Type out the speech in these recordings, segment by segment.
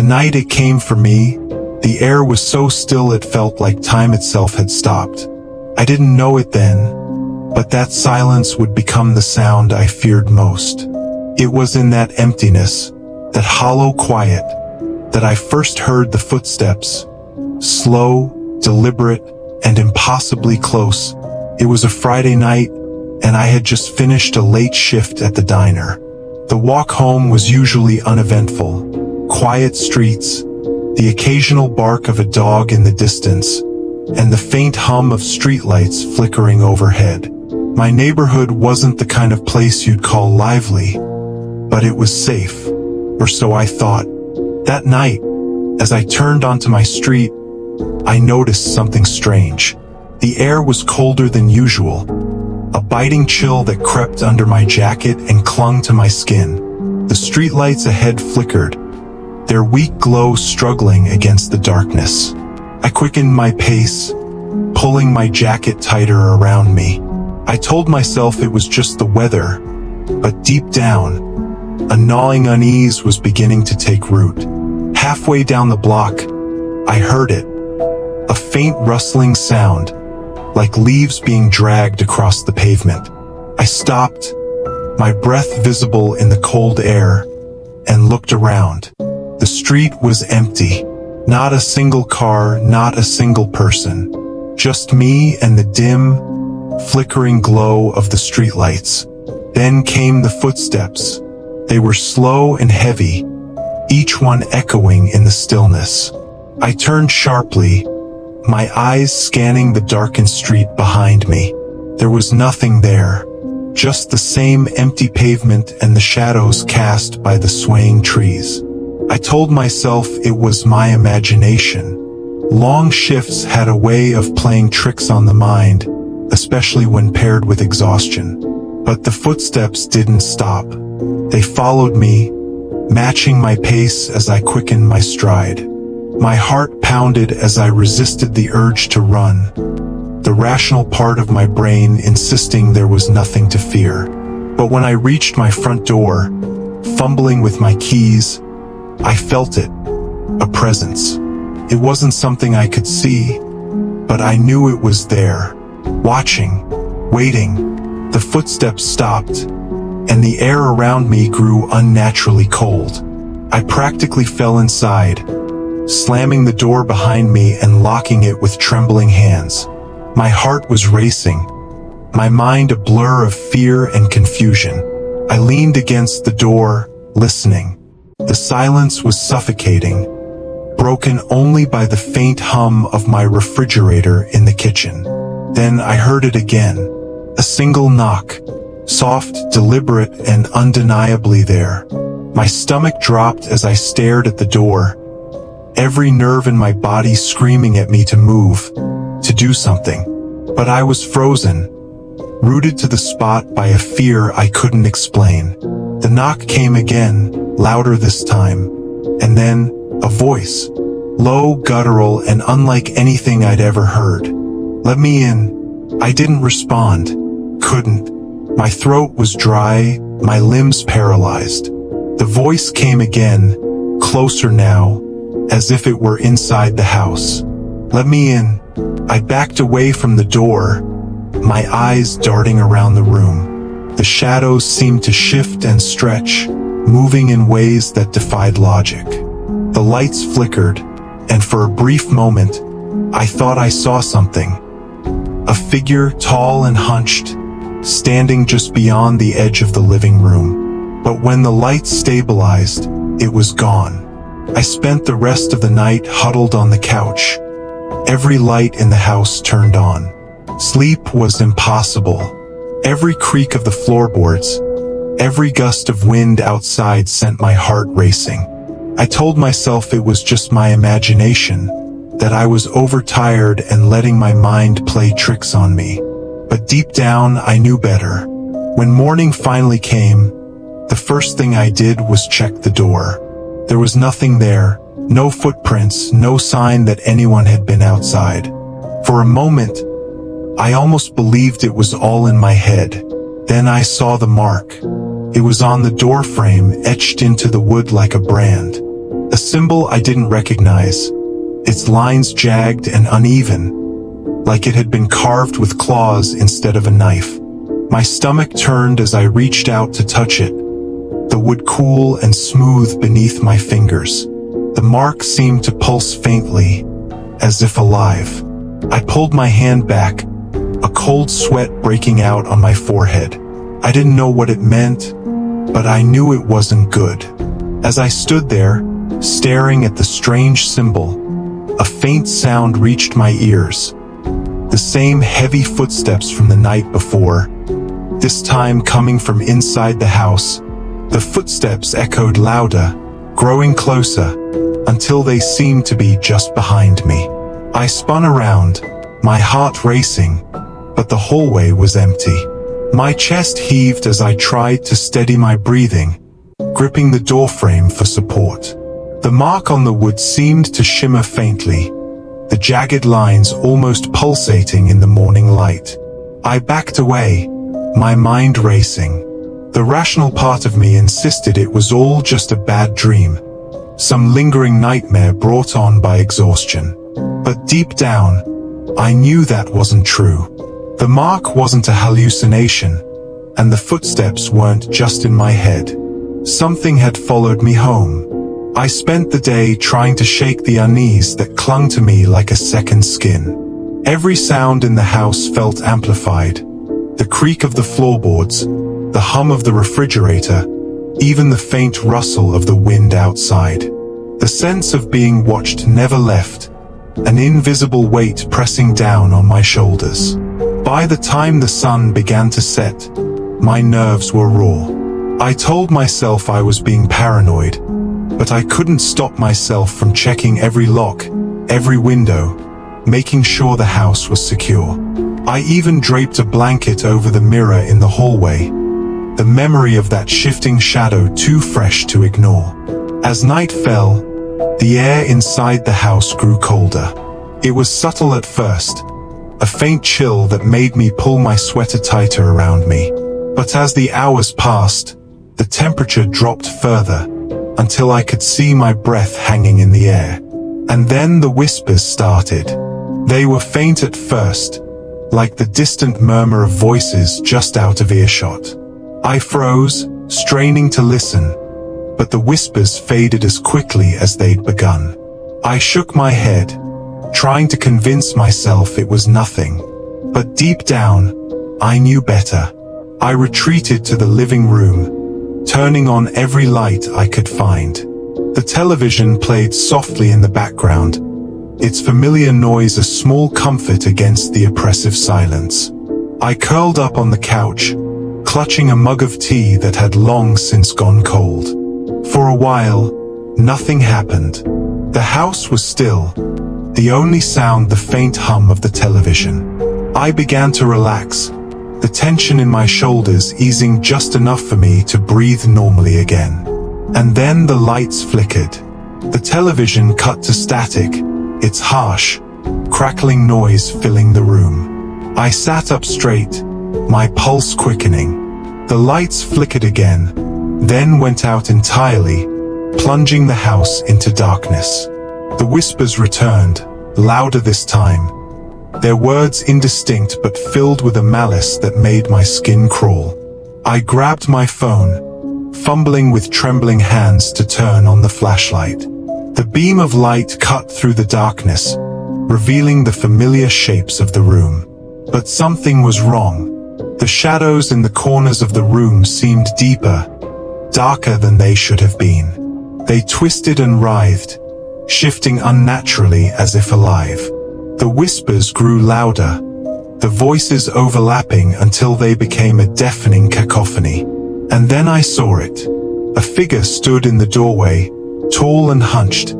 night it came for me, the air was so still it felt like time itself had stopped. I didn't know it then, but that silence would become the sound I feared most. It was in that emptiness, that hollow quiet, that I first heard the footsteps, slow, deliberate, and impossibly close. It was a Friday night, and I had just finished a late shift at the diner. The walk home was usually uneventful. Quiet streets, the occasional bark of a dog in the distance, and the faint hum of streetlights flickering overhead. My neighborhood wasn't the kind of place you'd call lively, but it was safe, or so I thought. That night, as I turned onto my street, I noticed something strange. The air was colder than usual, a biting chill that crept under my jacket and clung to my skin. The streetlights ahead flickered, their weak glow struggling against the darkness. I quickened my pace, pulling my jacket tighter around me. I told myself it was just the weather, but deep down, a gnawing unease was beginning to take root. Halfway down the block, I heard it, a faint rustling sound, like leaves being dragged across the pavement. I stopped, my breath visible in the cold air, and looked around. The street was empty. Not a single car, not a single person. Just me and the dim, flickering glow of the streetlights. Then came the footsteps. They were slow and heavy, each one echoing in the stillness. I turned sharply, my eyes scanning the darkened street behind me. There was nothing there, just the same empty pavement and the shadows cast by the swaying trees. I told myself it was my imagination. Long shifts had a way of playing tricks on the mind, especially when paired with exhaustion. But the footsteps didn't stop. They followed me, matching my pace as I quickened my stride. My heart pounded as I resisted the urge to run, the rational part of my brain insisting there was nothing to fear. But when I reached my front door, fumbling with my keys, I felt it, a presence. It wasn't something I could see, but I knew it was there, watching, waiting. The footsteps stopped, and the air around me grew unnaturally cold. I practically fell inside, slamming the door behind me and locking it with trembling hands. My heart was racing, my mind a blur of fear and confusion. I leaned against the door, listening. The silence was suffocating, broken only by the faint hum of my refrigerator in the kitchen. Then I heard it again, a single knock, soft, deliberate, and undeniably there. My stomach dropped as I stared at the door, every nerve in my body screaming at me to move, to do something. But I was frozen, rooted to the spot by a fear I couldn't explain. The knock came again, louder this time, and then a voice, low, guttural, and unlike anything I'd ever heard. "Let me in." I didn't respond, couldn't. My throat was dry, my limbs paralyzed. The voice came again, closer now, as if it were inside the house. "Let me in." I backed away from the door, my eyes darting around the room. The shadows seemed to shift and stretch, moving in ways that defied logic. The lights flickered, and for a brief moment, I thought I saw something. A figure, tall and hunched, standing just beyond the edge of the living room. But when the lights stabilized, it was gone. I spent the rest of the night huddled on the couch, every light in the house turned on. Sleep was impossible. Every creak of the floorboards, every gust of wind outside sent my heart racing. I told myself it was just my imagination, that I was overtired and letting my mind play tricks on me. But deep down, I knew better. When morning finally came, the first thing I did was check the door. There was nothing there, no footprints, no sign that anyone had been outside. For a moment, I almost believed it was all in my head. Then I saw the mark. It was on the doorframe, etched into the wood like a brand. A symbol I didn't recognize, its lines jagged and uneven, like it had been carved with claws instead of a knife. My stomach turned as I reached out to touch it, the wood cool and smooth beneath my fingers. The mark seemed to pulse faintly, as if alive. I pulled my hand back, a cold sweat breaking out on my forehead. I didn't know what it meant, but I knew it wasn't good. As I stood there, staring at the strange symbol, a faint sound reached my ears. The same heavy footsteps from the night before, this time coming from inside the house. The footsteps echoed louder, growing closer, until they seemed to be just behind me. I spun around, my heart racing, but the hallway was empty. My chest heaved as I tried to steady my breathing, gripping the doorframe for support. The mark on the wood seemed to shimmer faintly, the jagged lines almost pulsating in the morning light. I backed away, my mind racing. The rational part of me insisted it was all just a bad dream, some lingering nightmare brought on by exhaustion. But deep down, I knew that wasn't true. The mark wasn't a hallucination, and the footsteps weren't just in my head. Something had followed me home. I spent the day trying to shake the unease that clung to me like a second skin. Every sound in the house felt amplified. The creak of the floorboards, the hum of the refrigerator, even the faint rustle of the wind outside. The sense of being watched never left, an invisible weight pressing down on my shoulders. By the time the sun began to set, my nerves were raw. I told myself I was being paranoid, but I couldn't stop myself from checking every lock, every window, making sure the house was secure. I even draped a blanket over the mirror in the hallway, the memory of that shifting shadow too fresh to ignore. As night fell, the air inside the house grew colder. It was subtle at first, a faint chill that made me pull my sweater tighter around me. But as the hours passed, the temperature dropped further, until I could see my breath hanging in the air. And then the whispers started. They were faint at first, like the distant murmur of voices just out of earshot. I froze, straining to listen, but the whispers faded as quickly as they'd begun. I shook my head, trying to convince myself it was nothing. But deep down, I knew better. I retreated to the living room, turning on every light I could find. The television played softly in the background, its familiar noise a small comfort against the oppressive silence. I curled up on the couch, clutching a mug of tea that had long since gone cold. For a while, nothing happened. The house was still, the only sound the faint hum of the television. I began to relax, the tension in my shoulders easing just enough for me to breathe normally again. And then the lights flickered. The television cut to static, its harsh, crackling noise filling the room. I sat up straight, my pulse quickening. The lights flickered again, then went out entirely, plunging the house into darkness. The whispers returned, louder this time, their words indistinct but filled with a malice that made my skin crawl. I grabbed my phone, fumbling with trembling hands to turn on the flashlight. The beam of light cut through the darkness, revealing the familiar shapes of the room. But something was wrong. The shadows in the corners of the room seemed deeper, darker than they should have been. They twisted and writhed, shifting unnaturally as if alive. The whispers grew louder, the voices overlapping until they became a deafening cacophony. And then I saw it. A figure stood in the doorway, tall and hunched,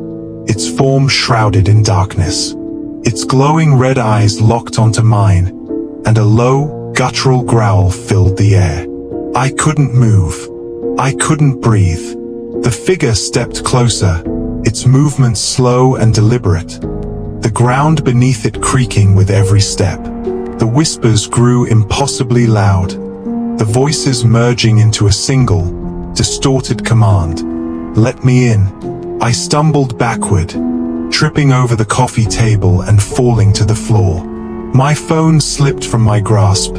its form shrouded in darkness. Its glowing red eyes locked onto mine, and a low, guttural growl filled the air. I couldn't move. I couldn't breathe. The figure stepped closer, its movements slow and deliberate, the ground beneath it creaking with every step. The whispers grew impossibly loud, the voices merging into a single, distorted command. "Let me in. I stumbled backward, tripping over the coffee table and falling to the floor. My phone slipped from my grasp,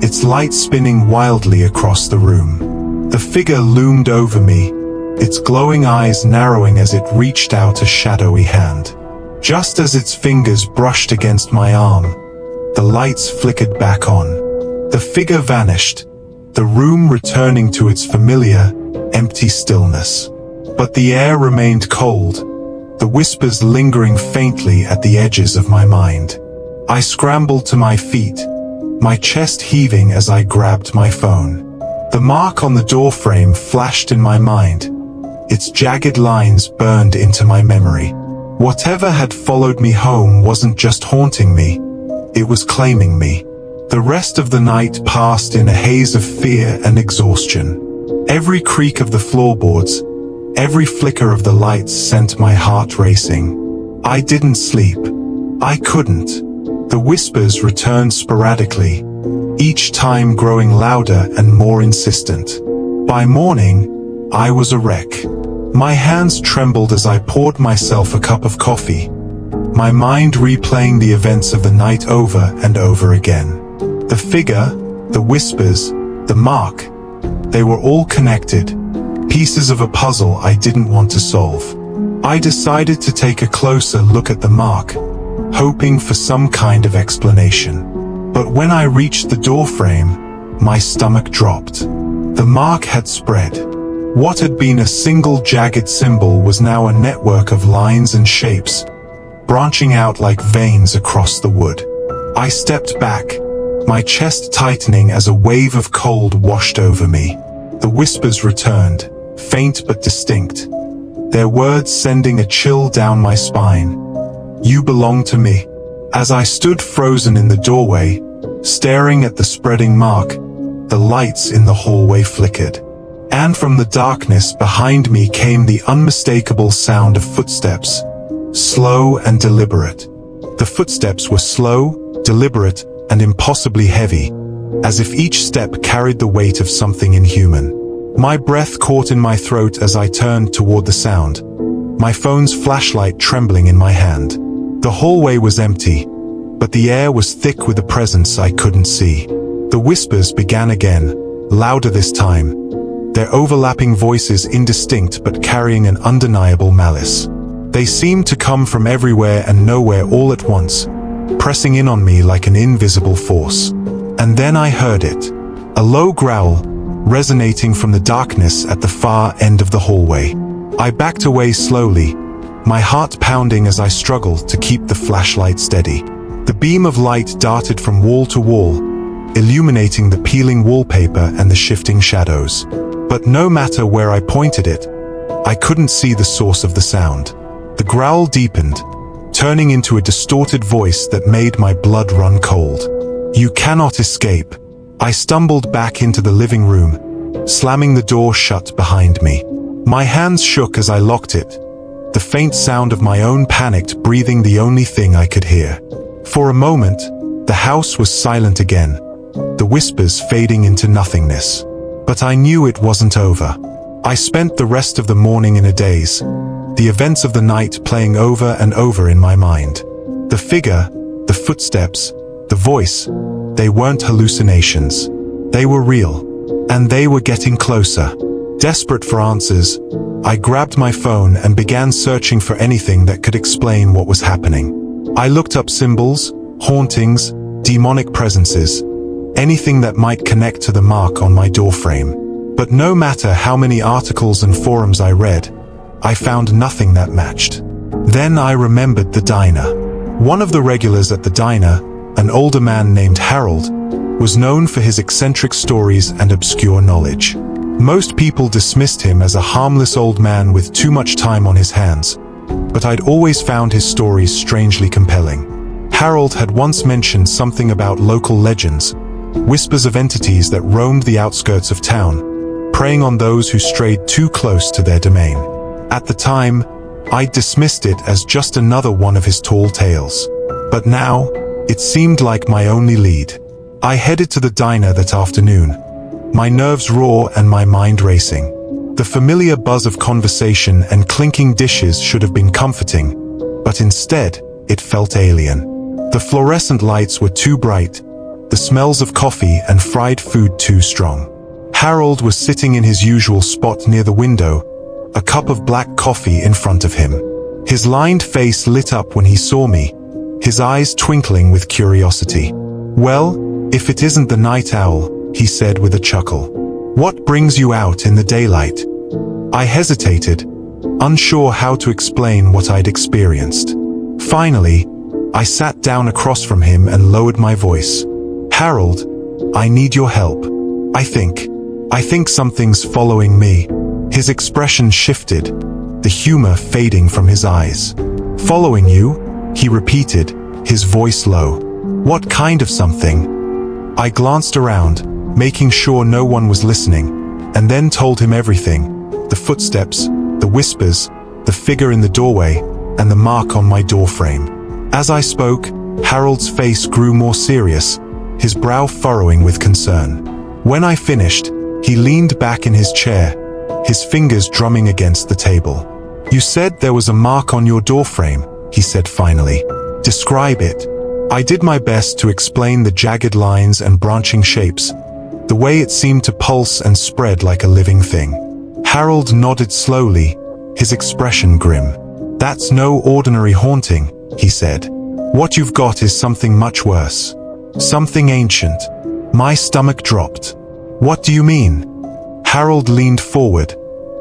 its light spinning wildly across the room. The figure loomed over me, its glowing eyes narrowing as it reached out a shadowy hand. Just as its fingers brushed against my arm, the lights flickered back on. The figure vanished, the room returning to its familiar, empty stillness. But the air remained cold, the whispers lingering faintly at the edges of my mind. I scrambled to my feet, my chest heaving as I grabbed my phone. The mark on the doorframe flashed in my mind, its jagged lines burned into my memory. Whatever had followed me home wasn't just haunting me, it was claiming me. The rest of the night passed in a haze of fear and exhaustion. Every creak of the floorboards, every flicker of the lights sent my heart racing. I didn't sleep. I couldn't. The whispers returned sporadically, each time growing louder and more insistent. By morning, I was a wreck. My hands trembled as I poured myself a cup of coffee, my mind replaying the events of the night over and over again. The figure, the whispers, the mark, they were all connected, pieces of a puzzle I didn't want to solve. I decided to take a closer look at the mark, hoping for some kind of explanation. But when I reached the doorframe, my stomach dropped. The mark had spread. What had been a single jagged symbol was now a network of lines and shapes, branching out like veins across the wood. I stepped back, my chest tightening as a wave of cold washed over me. The whispers returned, faint but distinct, their words sending a chill down my spine. You belong to me. As I stood frozen in the doorway, staring at the spreading mark, the lights in the hallway flickered. And from the darkness behind me came the unmistakable sound of footsteps, slow and deliberate. The footsteps were slow, deliberate, and impossibly heavy, as if each step carried the weight of something inhuman. My breath caught in my throat as I turned toward the sound, my phone's flashlight trembling in my hand. The hallway was empty, but the air was thick with a presence I couldn't see. The whispers began again, louder this time, their overlapping voices indistinct but carrying an undeniable malice. They seemed to come from everywhere and nowhere all at once, pressing in on me like an invisible force. And then I heard it, a low growl, resonating from the darkness at the far end of the hallway. I backed away slowly, my heart pounding as I struggled to keep the flashlight steady. The beam of light darted from wall to wall, illuminating the peeling wallpaper and the shifting shadows. But no matter where I pointed it, I couldn't see the source of the sound. The growl deepened, turning into a distorted voice that made my blood run cold. You cannot escape. I stumbled back into the living room, slamming the door shut behind me. My hands shook as I locked it, the faint sound of my own panicked breathing the only thing I could hear. For a moment, the house was silent again, the whispers fading into nothingness. But I knew it wasn't over. I spent the rest of the morning in a daze, the events of the night playing over and over in my mind. The figure, the footsteps, the voice, they weren't hallucinations. They were real, and they were getting closer. Desperate for answers, I grabbed my phone and began searching for anything that could explain what was happening. I looked up symbols, hauntings, demonic presences, anything that might connect to the mark on my doorframe. But no matter how many articles and forums I read, I found nothing that matched. Then I remembered the diner. One of the regulars at the diner, an older man named Harold, was known for his eccentric stories and obscure knowledge. Most people dismissed him as a harmless old man with too much time on his hands, but I'd always found his stories strangely compelling. Harold had once mentioned something about local legends, whispers of entities that roamed the outskirts of town, preying on those who strayed too close to their domain. At the time, I dismissed it as just another one of his tall tales. But now, it seemed like my only lead. I headed to the diner that afternoon, my nerves raw and my mind racing. The The familiar buzz of conversation and clinking dishes should have been comforting, but instead, it felt alien. The fluorescent lights were too bright, the smells of coffee and fried food too strong. Harold was sitting in his usual spot near the window, a cup of black coffee in front of him. His lined face lit up when he saw me, his eyes twinkling with curiosity. "Well, if it isn't the night owl," he said with a chuckle. "What brings you out in the daylight?" I hesitated, unsure how to explain what I'd experienced. Finally, I sat down across from him and lowered my voice. "Harold, I need your help. I think something's following me." His expression shifted, the humor fading from his eyes. "Following you?" he repeated, his voice low. "What kind of something?" I glanced around, making sure no one was listening, and then told him everything. The footsteps, the whispers, the figure in the doorway, and the mark on my doorframe. As I spoke, Harold's face grew more serious, his brow furrowing with concern. When I finished, he leaned back in his chair, his fingers drumming against the table. "You said there was a mark on your doorframe," he said finally. "Describe it." I did my best to explain the jagged lines and branching shapes, the way it seemed to pulse and spread like a living thing. Harold nodded slowly, his expression grim. "That's no ordinary haunting," he said. "What you've got is something much worse. Something ancient." My stomach dropped. "What do you mean?" Harold leaned forward,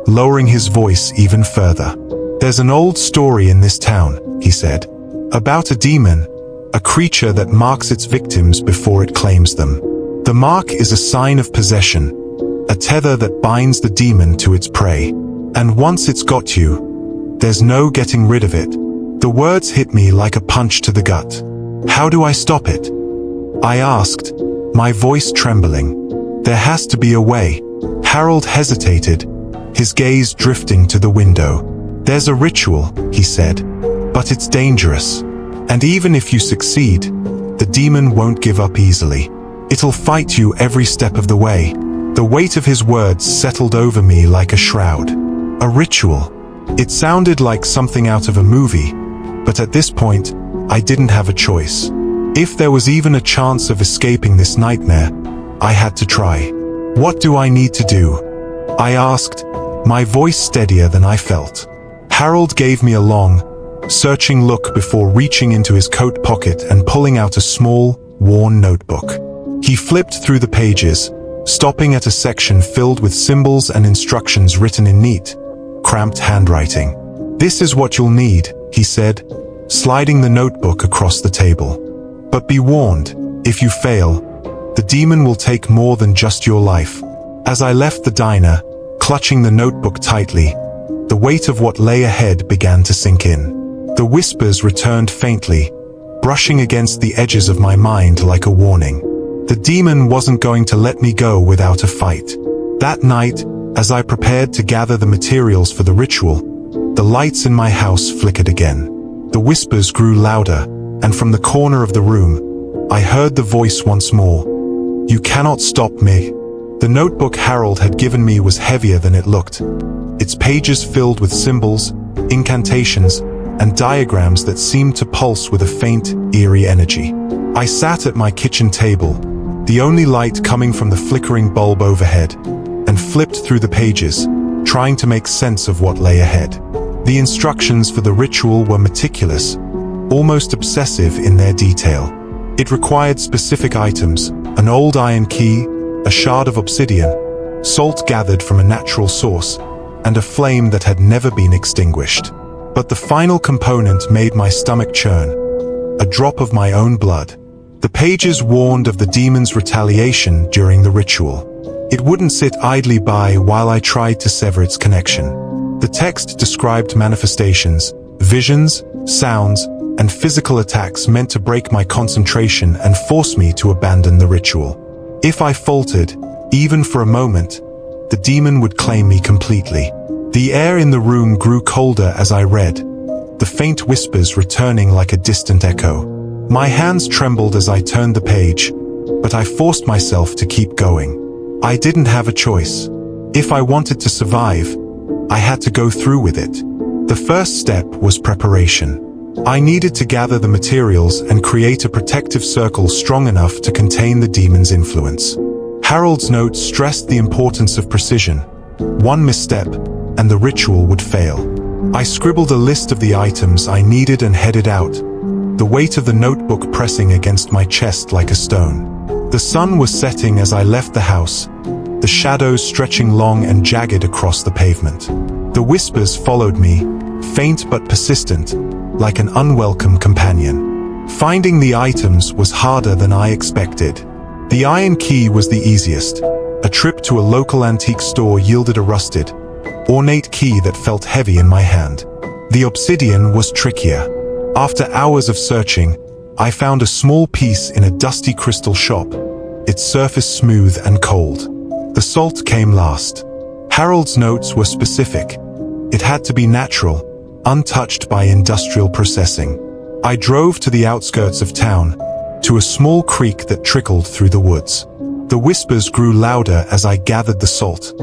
lowering his voice even further. "There's an old story in this town," he said, "about a demon, a creature that marks its victims before it claims them. The mark is a sign of possession, a tether that binds the demon to its prey. And once it's got you, there's no getting rid of it." The words hit me like a punch to the gut. "How do I stop it?" I asked, my voice trembling. "There has to be a way." Harold hesitated, his gaze drifting to the window. "There's a ritual," he said, "but it's dangerous. And even if you succeed, the demon won't give up easily. It'll fight you every step of the way." The weight of his words settled over me like a shroud. A ritual. It sounded like something out of a movie, but at this point, I didn't have a choice. If there was even a chance of escaping this nightmare, I had to try. "What do I need to do?" I asked, my voice steadier than I felt. Harold gave me a long, searching look before reaching into his coat pocket and pulling out a small, worn notebook. He flipped through the pages, stopping at a section filled with symbols and instructions written in neat, cramped handwriting. "This is what you'll need," he said, sliding the notebook across the table. "But be warned, if you fail, the demon will take more than just your life." As I left the diner, clutching the notebook tightly, the weight of what lay ahead began to sink in. The whispers returned faintly, brushing against the edges of my mind like a warning. The demon wasn't going to let me go without a fight. That night, as I prepared to gather the materials for the ritual, the lights in my house flickered again. The whispers grew louder, and from the corner of the room, I heard the voice once more. "You cannot stop me." The notebook Harold had given me was heavier than it looked, its pages filled with symbols, incantations, and diagrams that seemed to pulse with a faint, eerie energy. I sat at my kitchen table, the only light coming from the flickering bulb overhead, and flipped through the pages, trying to make sense of what lay ahead. The instructions for the ritual were meticulous, almost obsessive in their detail. It required specific items, an old iron key, a shard of obsidian, salt gathered from a natural source, and a flame that had never been extinguished. But the final component made my stomach churn, a drop of my own blood. The pages warned of the demon's retaliation during the ritual. It wouldn't sit idly by while I tried to sever its connection. The text described manifestations, visions, sounds, and physical attacks meant to break my concentration and force me to abandon the ritual. If I faltered, even for a moment, the demon would claim me completely. The air in the room grew colder as I read, the faint whispers returning like a distant echo. My hands trembled as I turned the page, but I forced myself to keep going. I didn't have a choice. If I wanted to survive, I had to go through with it. The first step was preparation. I needed to gather the materials and create a protective circle strong enough to contain the demon's influence. Harold's note stressed the importance of precision. One misstep, and the ritual would fail. I scribbled a list of the items I needed and headed out, the weight of the notebook pressing against my chest like a stone. The sun was setting as I left the house, the shadows stretching long and jagged across the pavement. The whispers followed me, faint but persistent, like an unwelcome companion. Finding the items was harder than I expected. The iron key was the easiest. A trip to a local antique store yielded a rusted, ornate key that felt heavy in my hand. The obsidian was trickier. After hours of searching, I found a small piece in a dusty crystal shop, its surface smooth and cold. The salt came last. Harold's notes were specific. It had to be natural, untouched by industrial processing. I drove to the outskirts of town, to a small creek that trickled through the woods. The whispers grew louder as I gathered the salt,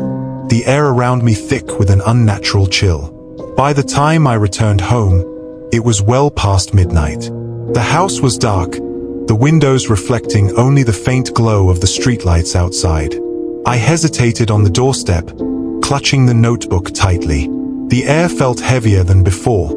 the air around me thick with an unnatural chill. By the time I returned home, it was well past midnight. The house was dark, the windows reflecting only the faint glow of the streetlights outside. I hesitated on the doorstep, clutching the notebook tightly. The air felt heavier than before,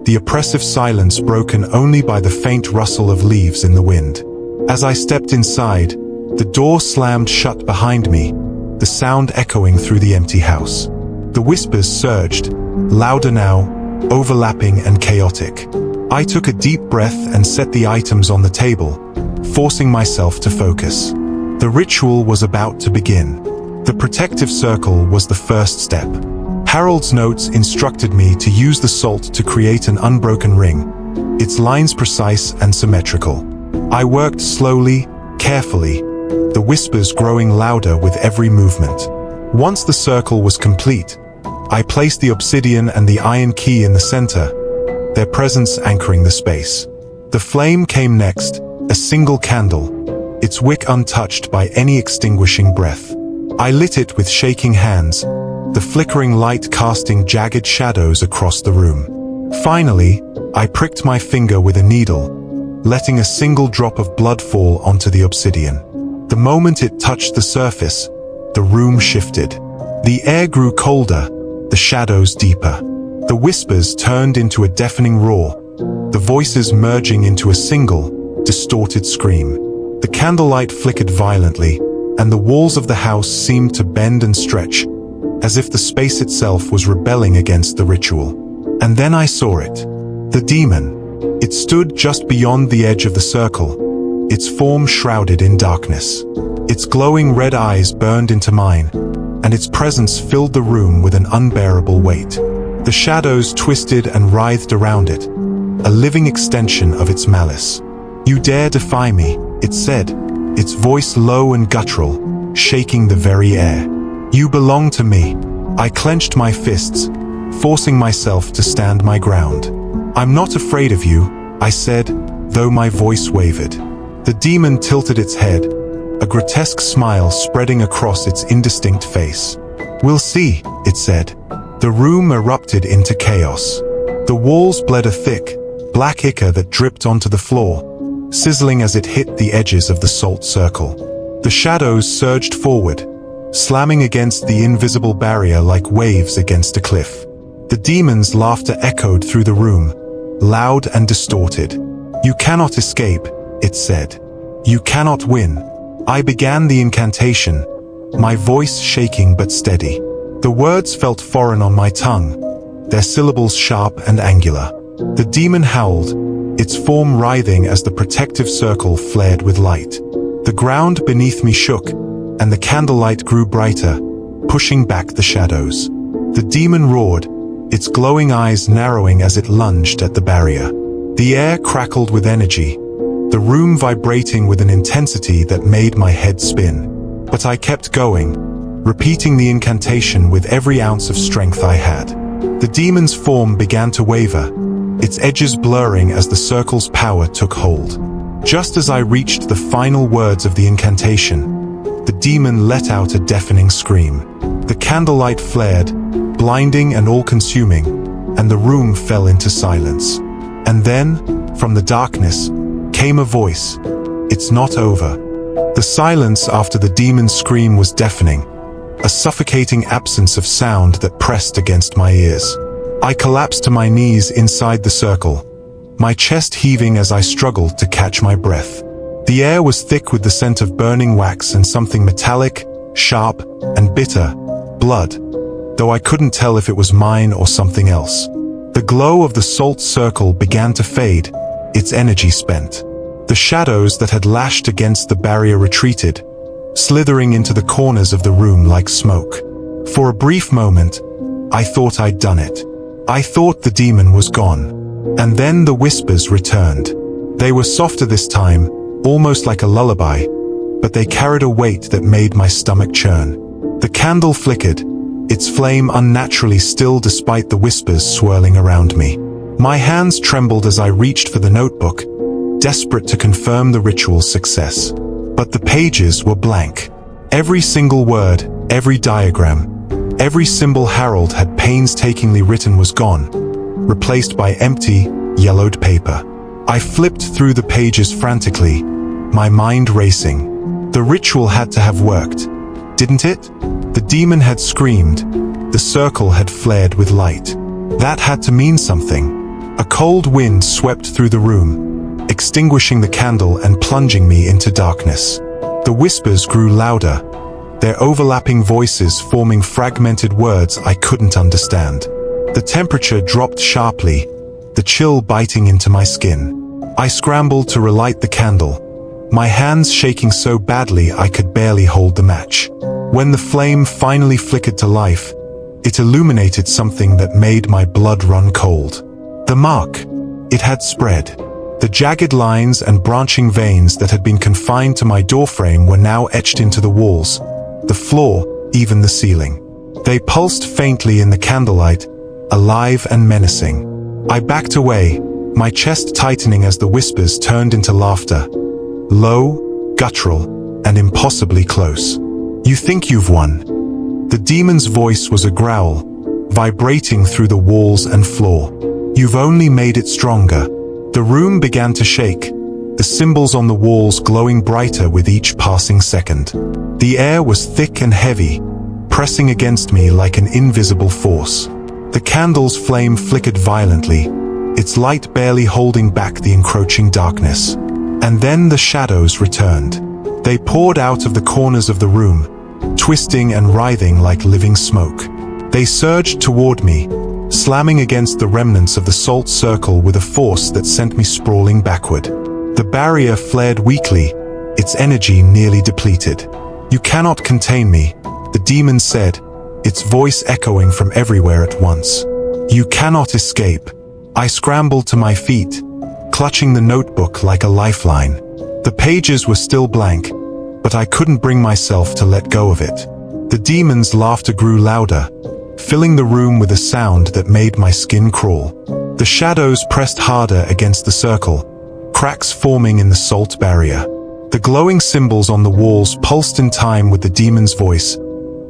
the oppressive silence broken only by the faint rustle of leaves in the wind. As I stepped inside, the door slammed shut behind me, the sound echoing through the empty house. The whispers surged, louder now, overlapping and chaotic. I took a deep breath and set the items on the table, forcing myself to focus. The ritual was about to begin. The protective circle was the first step. Harold's notes instructed me to use the salt to create an unbroken ring, its lines precise and symmetrical. I worked slowly, carefully, the whispers growing louder with every movement. Once the circle was complete, I placed the obsidian and the iron key in the center, their presence anchoring the space. The flame came next, a single candle, its wick untouched by any extinguishing breath. I lit it with shaking hands, the flickering light casting jagged shadows across the room. Finally, I pricked my finger with a needle, letting a single drop of blood fall onto the obsidian. The moment it touched the surface, the room shifted. The air grew colder, the shadows deeper. The whispers turned into a deafening roar, the voices merging into a single, distorted scream. The candlelight flickered violently, and the walls of the house seemed to bend and stretch, as if the space itself was rebelling against the ritual. And then I saw it. The demon. It stood just beyond the edge of the circle, its form shrouded in darkness. Its glowing red eyes burned into mine, and its presence filled the room with an unbearable weight. The shadows twisted and writhed around it, a living extension of its malice. "You dare defy me," it said, its voice low and guttural, shaking the very air. "You belong to me." I clenched my fists, forcing myself to stand my ground. "I'm not afraid of you," I said, though my voice wavered. The demon tilted its head, a grotesque smile spreading across its indistinct face. "We'll see," it said. The room erupted into chaos. The walls bled a thick, black ichor that dripped onto the floor, sizzling as it hit the edges of the salt circle. The shadows surged forward, slamming against the invisible barrier like waves against a cliff. The demon's laughter echoed through the room, loud and distorted. "You cannot escape," it said. "You cannot win." I began the incantation, my voice shaking but steady. The words felt foreign on my tongue, their syllables sharp and angular. The demon howled, its form writhing as the protective circle flared with light. The ground beneath me shook, and the candlelight grew brighter, pushing back the shadows. The demon roared, its glowing eyes narrowing as it lunged at the barrier. The air crackled with energy, the room vibrating with an intensity that made my head spin. But I kept going, repeating the incantation with every ounce of strength I had. The demon's form began to waver, its edges blurring as the circle's power took hold. Just as I reached the final words of the incantation, the demon let out a deafening scream. The candlelight flared, blinding and all-consuming, and the room fell into silence. And then, from the darkness, came a voice. "It's not over." The silence after the demon's scream was deafening, a suffocating absence of sound that pressed against my ears. I collapsed to my knees inside the circle, my chest heaving as I struggled to catch my breath. The air was thick with the scent of burning wax and something metallic, sharp, and bitter, blood, though I couldn't tell if it was mine or something else. The glow of the salt circle began to fade, its energy spent. The shadows that had lashed against the barrier retreated, slithering into the corners of the room like smoke. For a brief moment, I thought I'd done it. I thought the demon was gone. And then the whispers returned. They were softer this time, almost like a lullaby, but they carried a weight that made my stomach churn. The candle flickered, its flame unnaturally still despite the whispers swirling around me. My hands trembled as I reached for the notebook, desperate to confirm the ritual's success. But the pages were blank. Every single word, every diagram, every symbol Harold had painstakingly written was gone, replaced by empty, yellowed paper. I flipped through the pages frantically, my mind racing. The ritual had to have worked, didn't it? The demon had screamed, the circle had flared with light. That had to mean something. A cold wind swept through the room, extinguishing the candle and plunging me into darkness. The whispers grew louder, their overlapping voices forming fragmented words I couldn't understand. The temperature dropped sharply, the chill biting into my skin. I scrambled to relight the candle, my hands shaking so badly I could barely hold the match. When the flame finally flickered to life, it illuminated something that made my blood run cold. The mark. It had spread. The jagged lines and branching veins that had been confined to my doorframe were now etched into the walls, the floor, even the ceiling. They pulsed faintly in the candlelight, alive and menacing. I backed away, my chest tightening as the whispers turned into laughter. Low, guttural, and impossibly close. "You think you've won." The demon's voice was a growl, vibrating through the walls and floor. "You've only made it stronger." The room began to shake, the symbols on the walls glowing brighter with each passing second. The air was thick and heavy, pressing against me like an invisible force. The candle's flame flickered violently, its light barely holding back the encroaching darkness. And then the shadows returned. They poured out of the corners of the room, twisting and writhing like living smoke. They surged toward me, slamming against the remnants of the salt circle with a force that sent me sprawling backward. The barrier flared weakly, its energy nearly depleted. "You cannot contain me," the demon said, its voice echoing from everywhere at once. "You cannot escape." I scrambled to my feet, clutching the notebook like a lifeline. The pages were still blank, but I couldn't bring myself to let go of it. The demon's laughter grew louder, filling the room with a sound that made my skin crawl. The shadows pressed harder against the circle, cracks forming in the salt barrier. The glowing symbols on the walls pulsed in time with the demon's voice,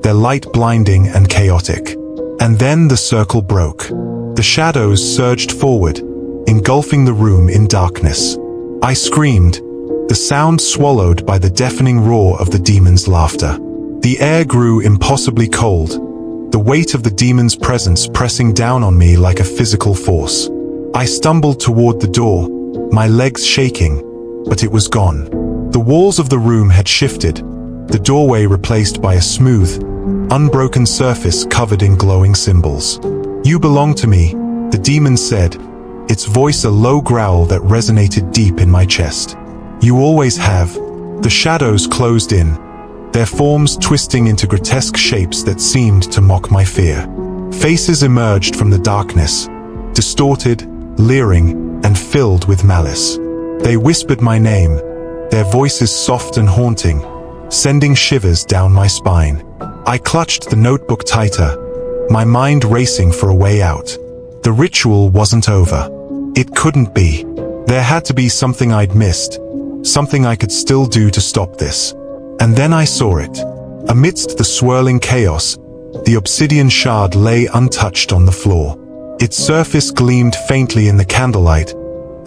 their light blinding and chaotic. And then the circle broke. The shadows surged forward, engulfing the room in darkness. I screamed, the sound swallowed by the deafening roar of the demon's laughter. The air grew impossibly cold, the weight of the demon's presence pressing down on me like a physical force. I stumbled toward the door, my legs shaking, but it was gone. The walls of the room had shifted, the doorway replaced by a smooth, unbroken surface covered in glowing symbols. "You belong to me," the demon said, its voice a low growl that resonated deep in my chest. "You always have." The shadows closed in, their forms twisting into grotesque shapes that seemed to mock my fear. Faces emerged from the darkness, distorted, leering, and filled with malice. They whispered my name, their voices soft and haunting, sending shivers down my spine. I clutched the notebook tighter, my mind racing for a way out. The ritual wasn't over. It couldn't be. There had to be something I'd missed, something I could still do to stop this. And then I saw it. Amidst the swirling chaos, The obsidian shard lay untouched on the floor. Its surface gleamed faintly in the candlelight,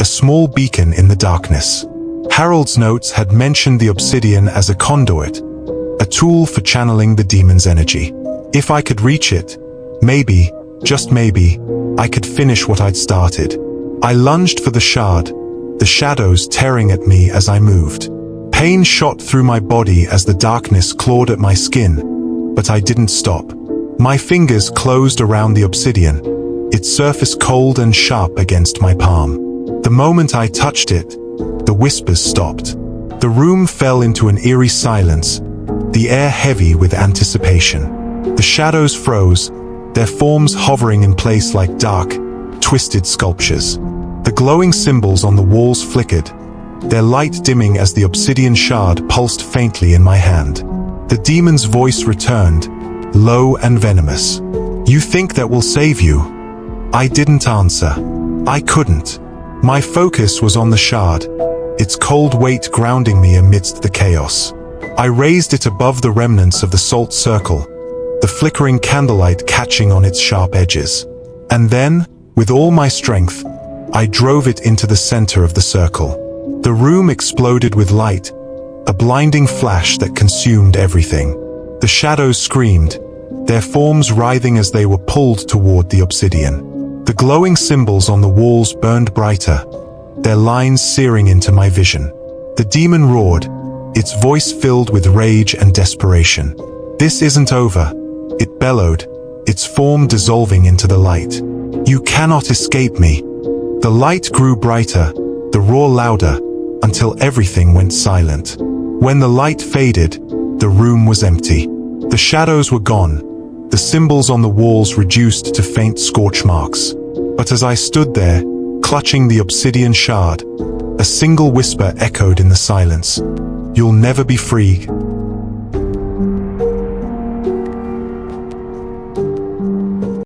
a small beacon in the darkness. Harold's notes had mentioned the obsidian as a conduit, a tool for channeling the demon's energy. If I could reach it, maybe, just maybe, I could finish what I'd started. I lunged for the shard, the shadows tearing at me as I moved. Pain shot through my body as the darkness clawed at my skin, but I didn't stop. My fingers closed around the obsidian, its surface cold and sharp against my palm. The moment I touched it, the whispers stopped. The room fell into an eerie silence, the air heavy with anticipation. The shadows froze, their forms hovering in place like dark, twisted sculptures. The glowing symbols on the walls flickered, their light dimming as the obsidian shard pulsed faintly in my hand. The demon's voice returned, low and venomous. "You think that will save you?" I didn't answer. I couldn't. My focus was on the shard, its cold weight grounding me amidst the chaos. I raised it above the remnants of the salt circle, the flickering candlelight catching on its sharp edges. And then, with all my strength, I drove it into the center of the circle. The room exploded with light, a blinding flash that consumed everything. The shadows screamed, their forms writhing as they were pulled toward the obsidian. The glowing symbols on the walls burned brighter, their lines searing into my vision. The demon roared, its voice filled with rage and desperation. "This isn't over," it bellowed, its form dissolving into the light. "You cannot escape me." The light grew brighter, the roar louder, until everything went silent. When the light faded, the room was empty. The shadows were gone, the symbols on the walls reduced to faint scorch marks. But as I stood there, clutching the obsidian shard, a single whisper echoed in the silence. "You'll never be free,